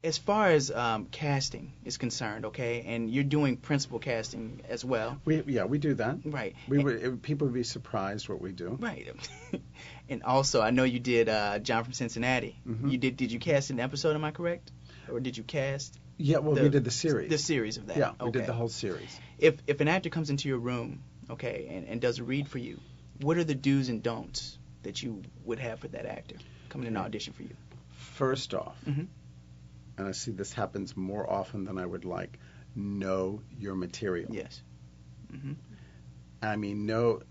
As far as casting is concerned, okay, and you're doing principal casting as well, We do that. right? People would be surprised what we do. Right. And also, I know you did John from Cincinnati. Hmm. Did you cast an episode? Am I correct? Or did you cast Yeah, well, we did the series. the series of that? Yeah, we Okay. did the whole series. If an actor comes into your room, okay, and does a read for you, what are the do's and don'ts that you would have for that actor coming in to audition for you? First off, Hmm. and I see this happens more often than I would like, know your material. Yes. Hmm. I mean, know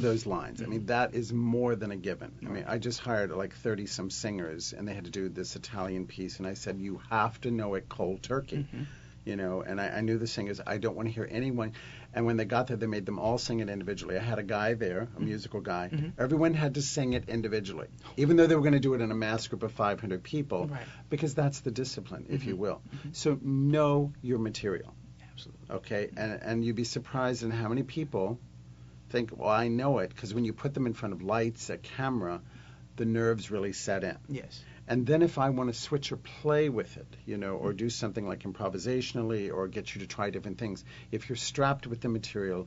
those lines. I mean, that is more than a given. I mean, I just hired like 30 some singers, and they had to do this Italian piece, and I said, you have to know it cold turkey. Hmm. And I knew the singers. I don't want to hear anyone. And when they got there, they made them all sing it individually. I had a guy there, a musical guy. Hmm. Everyone had to sing it individually, even though they were going to do it in a mass group of 500 people, Right. because that's the discipline, if you will. Mhm. So know your material, Absolutely. okay? And you'd be surprised in how many people think, well, I know it, because when you put them in front of lights, a camera, the nerves really set in. Yes. And then if I want to switch or play with it, or do something like improvisationally or get you to try different things, if you're strapped with the material,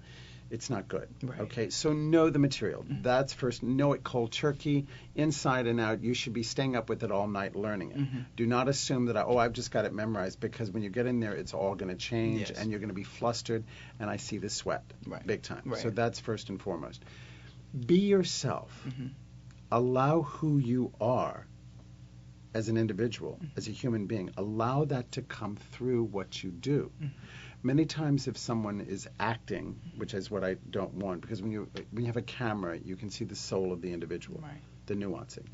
it's not good. Right. Okay, so know the material. Mhm. That's first. Know it cold turkey, inside and out. You should be staying up with it all night learning it. Mhm. Do not assume that, I've just got it memorized, because when you get in there, it's all going to change, Yes. and you're going to be flustered, and I see the sweat Right. big time. Right. So that's first and foremost. Be yourself. Hmm. Allow who you are as an individual, as a human being. Allow that to come through what you do. Mhm. Many times if someone is acting, which is what I don't want, because when you have a camera, you can see the soul of the individual, Right. the nuancing.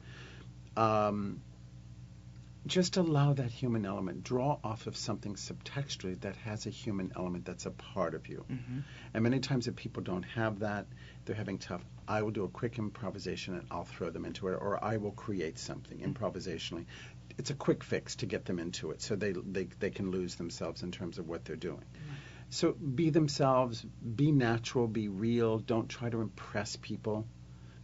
Just allow that human element. Draw off of something subtextually that has a human element that's a part of you. Hmm. And many times if people don't have that, they're having tough. I will do a quick improvisation and I'll throw them into it, or I will create something improvisationally. It's a quick fix to get them into it, so they can lose themselves in terms of what they're doing. So be themselves, be natural, be real. Don't try to impress people,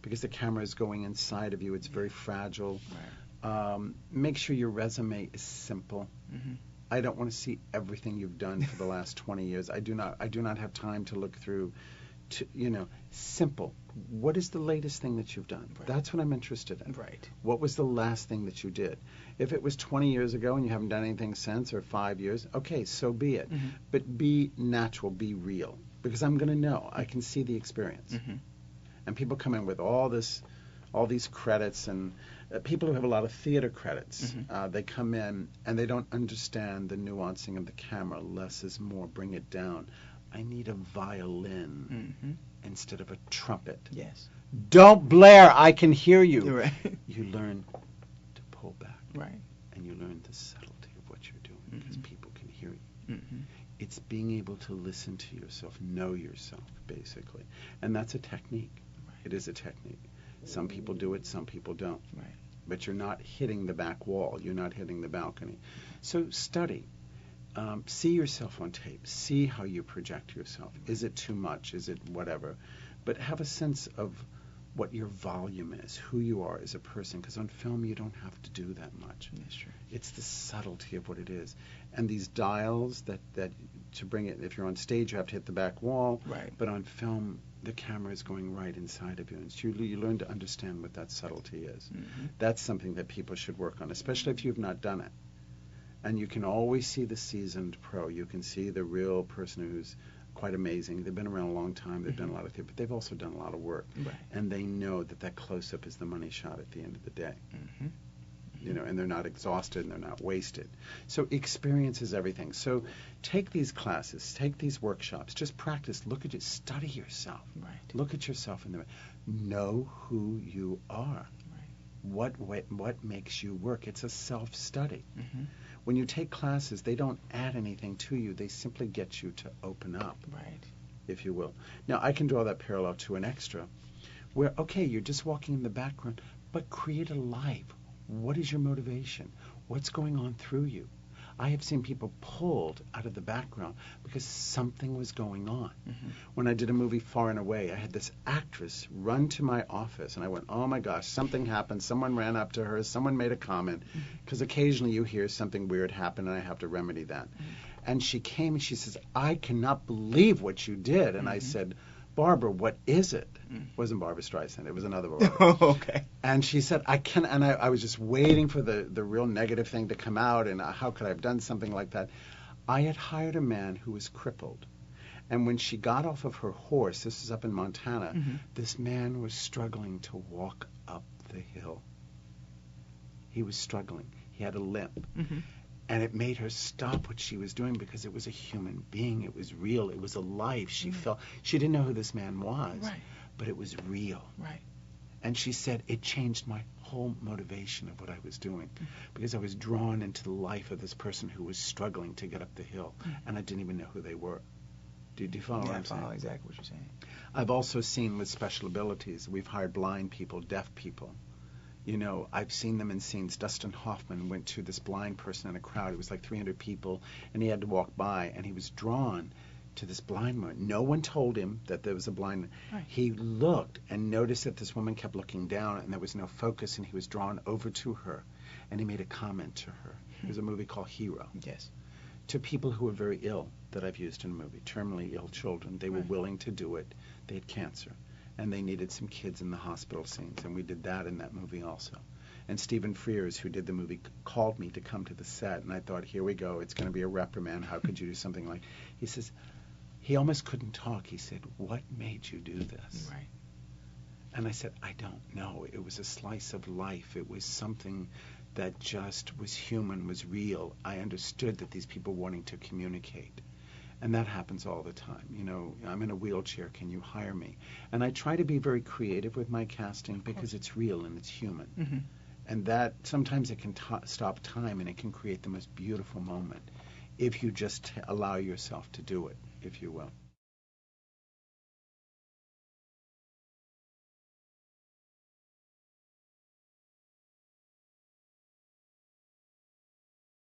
because the camera is going inside of you. It's very fragile. Right. Make sure your resume is simple. Hmm. I don't want to see everything you've done for the last 20 years. I do not have time to look through. Simple. What is the latest thing that you've done? Right. That's what I'm interested in. Right. What was the last thing that you did? If it was 20 years ago and you haven't done anything since, or 5 years, okay, so be it. Hmm. But be natural, be real, because I'm going to know. I can see the experience. Hmm. And people come in with all these credits, and people who have a lot of theater credits, Mhm. they come in and they don't understand the nuancing of the camera. Less is more. Bring it down. I need a violin Hmm. instead of a trumpet. Yes. Don't blare. I can hear you. You're right. You learn to pull back, Right. and you learn the subtlety of what you're doing, because Mhm. people can hear you. Hmm. It's being able to listen to yourself, know yourself, basically. And that's a technique. Right. It is a technique. Some people do it, some people don't. Right. But you're not hitting the back wall. You're not hitting the balcony. So study. See yourself on tape. See how you project yourself. Is it too much? Is it whatever? But have a sense of what your volume is, who you are as a person, because on film you don't have to do that much. That's true. It's the subtlety of what it is. And these dials that to bring it, if you're on stage, you have to hit the back wall. Right. But on film, the camera is going right inside of you. And so you learn to understand what that subtlety is. Hmm. That's something that people should work on, especially if you've not done it. And you can always see the seasoned pro. You can see the real person who's quite amazing. They've been around a long time. They've done a lot of things, but they've also done a lot of work. Right. And they know that close-up is the money shot at the end of the day. Hmm. And they're not exhausted and they're not wasted. So experience is everything. So take these classes, take these workshops, just practice, look at it, study yourself. Right. Look at yourself in the mirror. Know who you are. Right. What makes you work? It's a self-study. Hmm. When you take classes, they don't add anything to you. They simply get you to open up, Right. if you will. Now, I can draw that parallel to an extra, where, okay, you're just walking in the background, but create a life. What is your motivation? What's going on through you? I have seen people pulled out of the background because something was going on. Mm-hmm. When I did a movie Far and Away, I had this actress run to my office, and I went, oh my gosh, something happened. Someone ran up to her. Someone made a comment. Because occasionally you hear something weird happen, and I have to remedy that. And she came and she says, I cannot believe what you did. And I said, Barbara, what is it? It wasn't Barbara Streisand. It was another Barbara. Oh, okay. And she said, I can, and I was just waiting for the real negative thing to come out, and how could I have done something like that? I had hired a man who was crippled. And when she got off of her horse, this is up in Montana, this man was struggling to walk up the hill. He was struggling. He had a limp. And it made her stop what she was doing because it was a human being. It was real. It was alive. She felt, she didn't know who this man was, but it was real. Right. And she said, it changed my whole motivation of what I was doing because I was drawn into the life of this person who was struggling to get up the hill, and I didn't even know who they were. Do you follow what I'm saying? I follow exactly what you're saying. I've also seen with special abilities, we've hired blind people, deaf people. You know, I've seen them in scenes. Dustin Hoffman went to this blind person in a crowd. It was like 300 people, and he had to walk by, and he was drawn to this blind woman. No one told him that there was a blind woman. Right. He looked and noticed that this woman kept looking down, and there was no focus, and he was drawn over to her, and he made a comment to her. It was a movie called Hero. Yes. To people who were very ill that I've used in a movie, terminally ill children. They were willing to do it. They had cancer. And they needed some kids in the hospital scenes, and we did that in that movie also. And Stephen Frears, who did the movie, called me to come to the set, and I thought, here we go, it's going to be a reprimand. How could you do something like... He says, he almost couldn't talk. He said, what made you do this? Right. And I said, I don't know. It was a slice of life. It was something that just was human, was real. I understood that these people wanting to communicate. And that happens all the time. You know, I'm in a wheelchair. Can you hire me? And I try to be very creative with my casting because it's real and it's human. And that sometimes it can stop time, and it can create the most beautiful moment if you just allow yourself to do it, if you will.